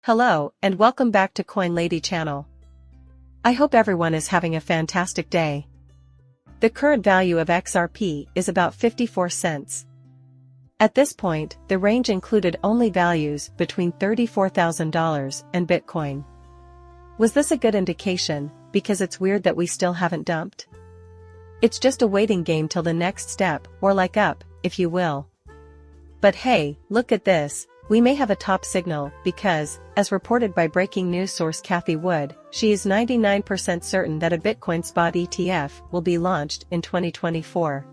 Hello, and welcome back to Coin Lady channel. I hope everyone is having a fantastic day. The current value of XRP is about 54 cents. At this point, the range included only values between $34,000 and Bitcoin. Was this a good indication, because it's weird that we still haven't dumped? It's just a waiting game till the next step, or like up, if you will. But hey, look at this. We may have a top signal because, as reported by breaking news source Cathie Wood, she is 99% certain that a Bitcoin spot ETF will be launched in 2024.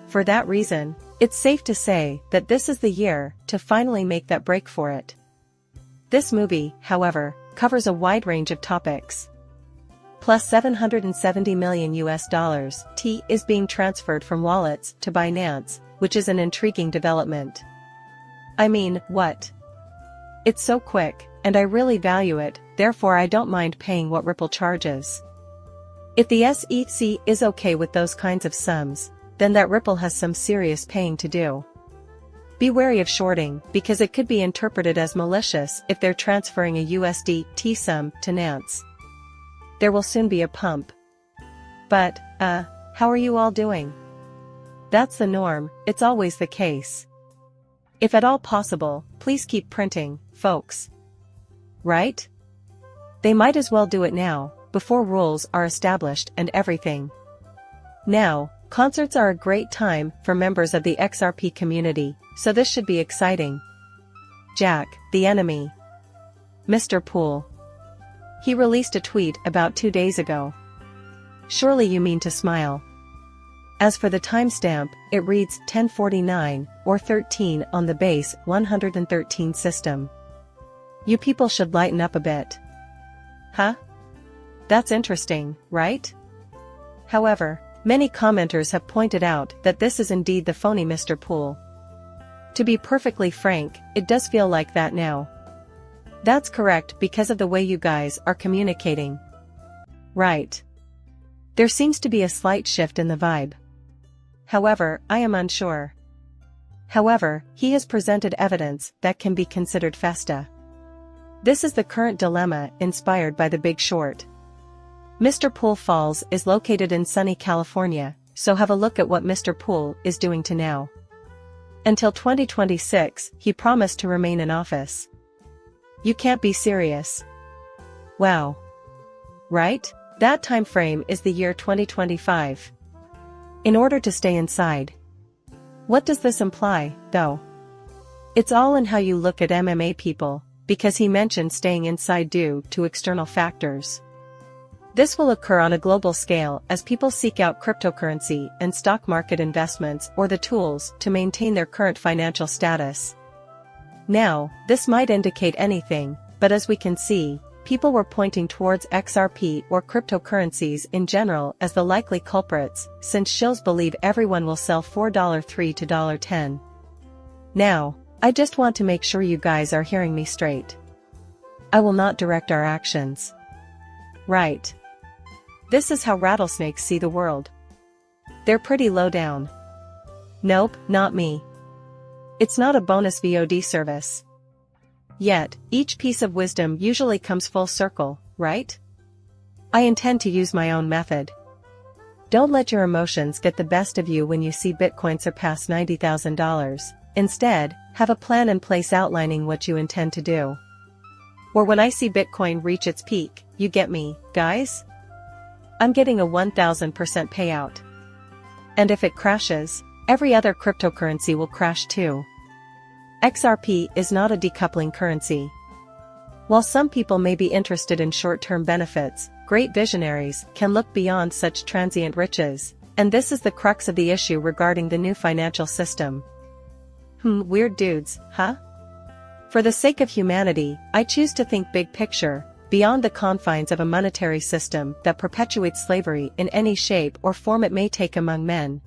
For that reason, it's safe to say that this is the year to finally make that break for it. This movie, however, covers a wide range of topics. Plus $770 million T is being transferred from wallets to Binance, which is an intriguing development. I mean, what? It's so quick, and I really value it, therefore I don't mind paying what Ripple charges. If the SEC is okay with those kinds of sums, then that Ripple has some serious paying to do. Be wary of shorting, because it could be interpreted as malicious if they're transferring a USDT sum to Nance. There will soon be a pump. But, how are you all doing? That's the norm, it's always the case. If at all possible, please keep printing, folks. Right? They might as well do it now, before rules are established and everything. Now, concerts are a great time for members of the XRP community, so this should be exciting. Jack, the enemy. Mr. Poole. He released a tweet about 2 days ago. Surely you mean to smile. As for the timestamp, it reads 1049, or 13 on the base 113 system. You people should lighten up a bit. Huh? That's interesting, right? However, many commenters have pointed out that this is indeed the phony Mr. Poole. To be perfectly frank, it does feel like that now. That's correct because of the way you guys are communicating. Right. There seems to be a slight shift in the vibe. However, I am unsure. However, he has presented evidence that can be considered festa. This is the current dilemma inspired by The Big Short. Mr. Poole Falls is located in sunny California, so have a look at what Mr. Poole is doing to now. Until 2026, he promised to remain in office. You can't be serious. Wow. Right? That time frame is the year 2025. In order to stay inside. What does this imply, though? It's all in how you look at MMA people, because he mentioned staying inside due to external factors. This will occur on a global scale as people seek out cryptocurrency and stock market investments or the tools to maintain their current financial status. Now, this might indicate anything, but as we can see, people were pointing towards XRP or cryptocurrencies in general as the likely culprits, since shills believe everyone will sell $4.03 to $10. Now, I just want to make sure you guys are hearing me straight. I will not direct our actions. Right. This is how rattlesnakes see the world. They're pretty low down. Nope, not me. It's not a bonus VOD service. Yet, each piece of wisdom usually comes full circle, right? I intend to use my own method. Don't let your emotions get the best of you when you see Bitcoin surpass $90,000. Instead, have a plan in place outlining what you intend to do. Or when I see Bitcoin reach its peak, you get me, guys? I'm getting a 1000% payout. And if it crashes, every other cryptocurrency will crash too. XRP is not a decoupling currency. While some people may be interested in short-term benefits, great visionaries can look beyond such transient riches, and this is the crux of the issue regarding the new financial system. Weird dudes, huh? For the sake of humanity, I choose to think big picture, beyond the confines of a monetary system that perpetuates slavery in any shape or form it may take among men.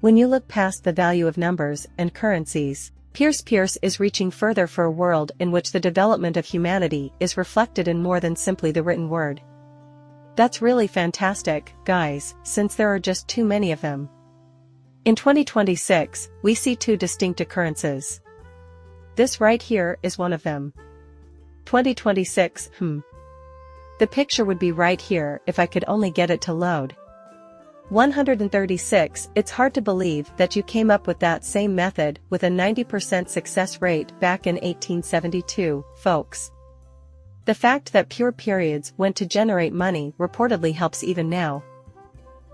When you look past the value of numbers and currencies, Pierce is reaching further for a world in which the development of humanity is reflected in more than simply the written word. That's really fantastic, guys, since there are just too many of them. In 2026, we see two distinct occurrences. This right here is one of them. 2026, The picture would be right here if I could only get it to load. 136, it's hard to believe that you came up with that same method with a 90% success rate back in 1872, folks. The fact that pure periods went to generate money reportedly helps even now.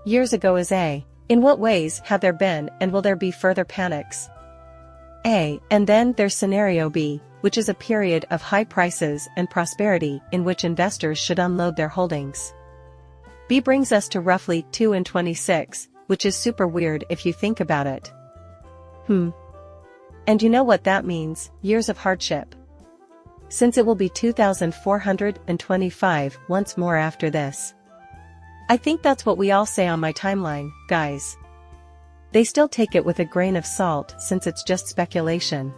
Years ago is A. In what ways have there been and will there be further panics? A. And then there's scenario B, which is a period of high prices and prosperity in which investors should unload their holdings. B brings us to roughly 2 and 26, which is super weird if you think about it. And you know what that means, years of hardship. Since it will be 2425 once more after this. I think that's what we all say on my timeline, guys. They still take it with a grain of salt since it's just speculation.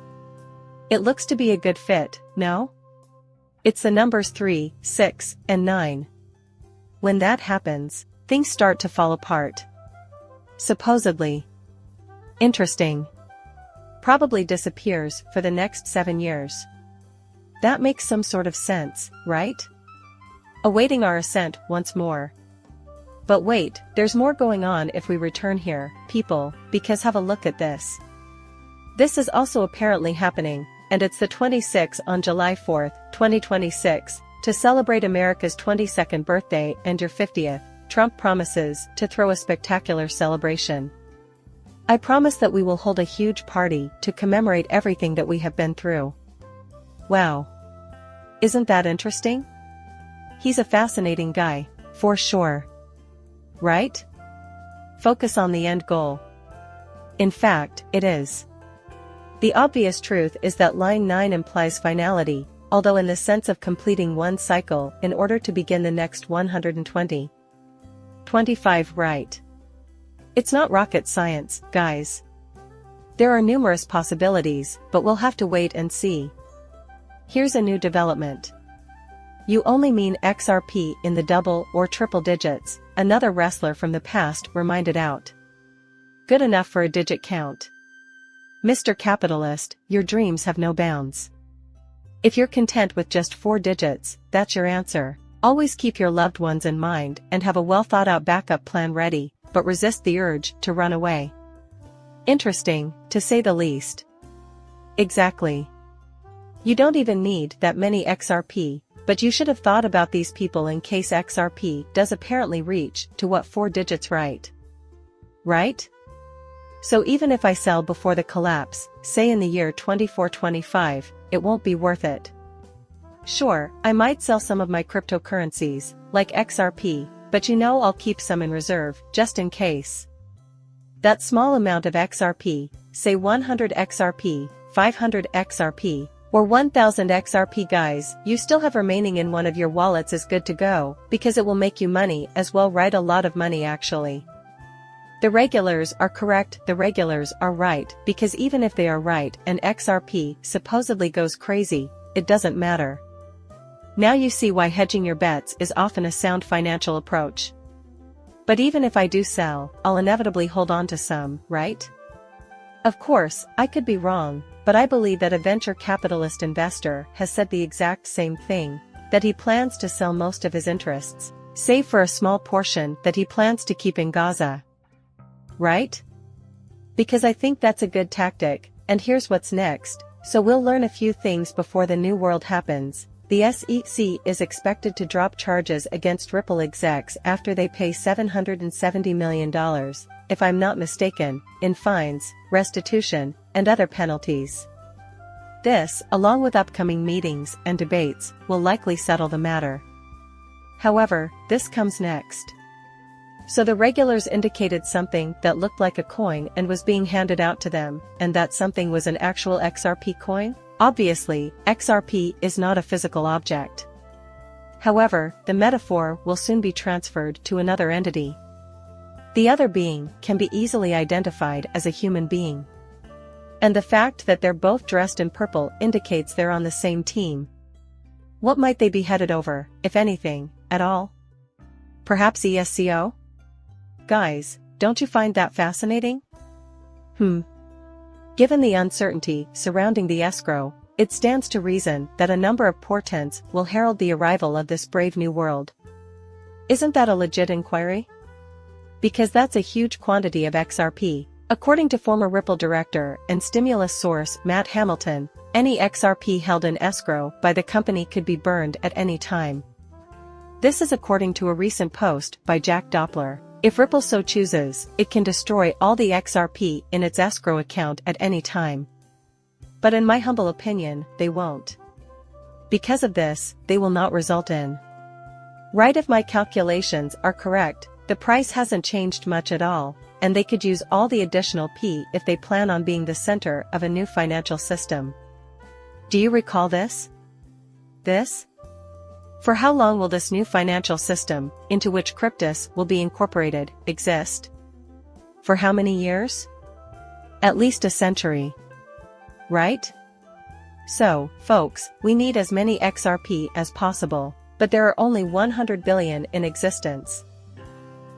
It looks to be a good fit, no? It's the numbers 3, 6, and 9. When that happens, things start to fall apart. Supposedly. Interesting. Probably disappears for the next 7 years. That makes some sort of sense, right? Awaiting our ascent once more. But wait, there's more going on if we return here, people, because have a look at this. This is also apparently happening, and it's the 26th on July 4th, 2026, to celebrate America's 22nd birthday and your 50th, Trump promises to throw a spectacular celebration. I promise that we will hold a huge party to commemorate everything that we have been through. Wow. Isn't that interesting? He's a fascinating guy, for sure. Right? Focus on the end goal. In fact, it is. The obvious truth is that line 9 implies finality, although in the sense of completing one cycle in order to begin the next 120. 25 right. It's not rocket science, guys. There are numerous possibilities, but we'll have to wait and see. Here's a new development. You only mean XRP in the double or triple digits, another wrestler from the past reminded out. Good enough for a digit count. Mr. Capitalist, your dreams have no bounds. If you're content with just 4 digits, that's your answer. Always keep your loved ones in mind and have a well-thought-out backup plan ready, but resist the urge to run away. Interesting, to say the least. Exactly. You don't even need that many XRP, but you should have thought about these people in case XRP does apparently reach to what 4 digits right? Right? So even if I sell before the collapse, say in the year 2425, it won't be worth it. Sure, I might sell some of my cryptocurrencies, like XRP, but you know I'll keep some in reserve, just in case. That small amount of XRP, say 100 XRP, 500 XRP, or 1000 XRP guys, you still have remaining in one of your wallets is good to go, because it will make you money as well, right? A lot of money actually. The regulars are correct, the regulars are right, because even if they are right and XRP supposedly goes crazy, it doesn't matter. Now you see why hedging your bets is often a sound financial approach. But even if I do sell, I'll inevitably hold on to some, right? Of course, I could be wrong, but I believe that a venture capitalist investor has said the exact same thing, that he plans to sell most of his interests, save for a small portion that he plans to keep in Gaza. Right? Because I think that's a good tactic, and here's what's next, so we'll learn a few things before the new world happens. The SEC is expected to drop charges against Ripple execs after they pay $770 million, if I'm not mistaken, in fines, restitution, and other penalties. This, along with upcoming meetings and debates, will likely settle the matter. However, this comes next. So the regulars indicated something that looked like a coin and was being handed out to them, and that something was an actual XRP coin? Obviously, XRP is not a physical object. However, the metaphor will soon be transferred to another entity. The other being can be easily identified as a human being. And the fact that they're both dressed in purple indicates they're on the same team. What might they be headed over, if anything, at all? Perhaps ESCO? Guys, don't you find that fascinating? Given the uncertainty surrounding the escrow, It stands to reason that a number of portents will herald the arrival of this brave new world. Isn't that a legit inquiry? Because that's a huge quantity of XRP. According to former Ripple director and stimulus source Matt Hamilton, any XRP held in escrow by the company could be burned at any time. This is according to a recent post by Jack Doppler. If Ripple so chooses, it can destroy all the XRP in its escrow account at any time. But in my humble opinion, they won't. Because of this, they will not result in. Right, if my calculations are correct, the price hasn't changed much at all, and they could use all the additional P if they plan on being the center of a new financial system. Do you recall this? For how long will this new financial system, into which Cryptus will be incorporated, exist? For how many years? At least a century. Right? So, folks, we need as many XRP as possible, but there are only 100 billion in existence.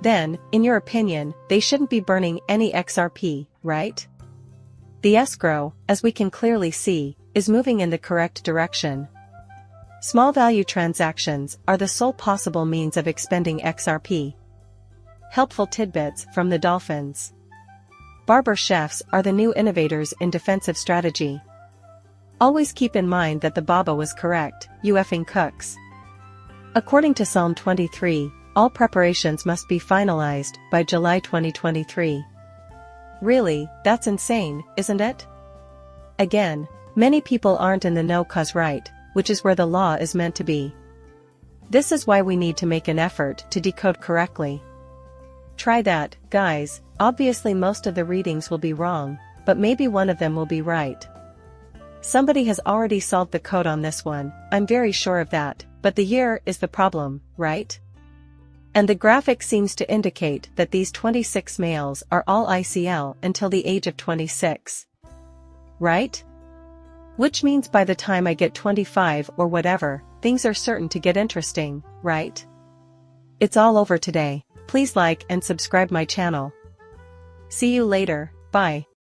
Then, in your opinion, they shouldn't be burning any XRP, right? The escrow, as we can clearly see, is moving in the correct direction. Small value transactions are the sole possible means of expending XRP. Helpful tidbits from the dolphins. Barber chefs are the new innovators in defensive strategy. Always keep in mind that the Baba was correct, you effing cooks. According to Psalm 23, all preparations must be finalized by July 2023. Really, that's insane, isn't it? Again, many people aren't in the know 'cause right, which is where the law is meant to be. This is why we need to make an effort to decode correctly. Try that, guys. Obviously most of the readings will be wrong, but maybe one of them will be right. Somebody has already solved the code on this one, I'm very sure of that, but the year is the problem, right? And the graphic seems to indicate that these 26 males are all ICL until the age of 26. Right? Which means by the time I get 25 or whatever, things are certain to get interesting, right? It's all over today. Please like and subscribe my channel. See you later, bye.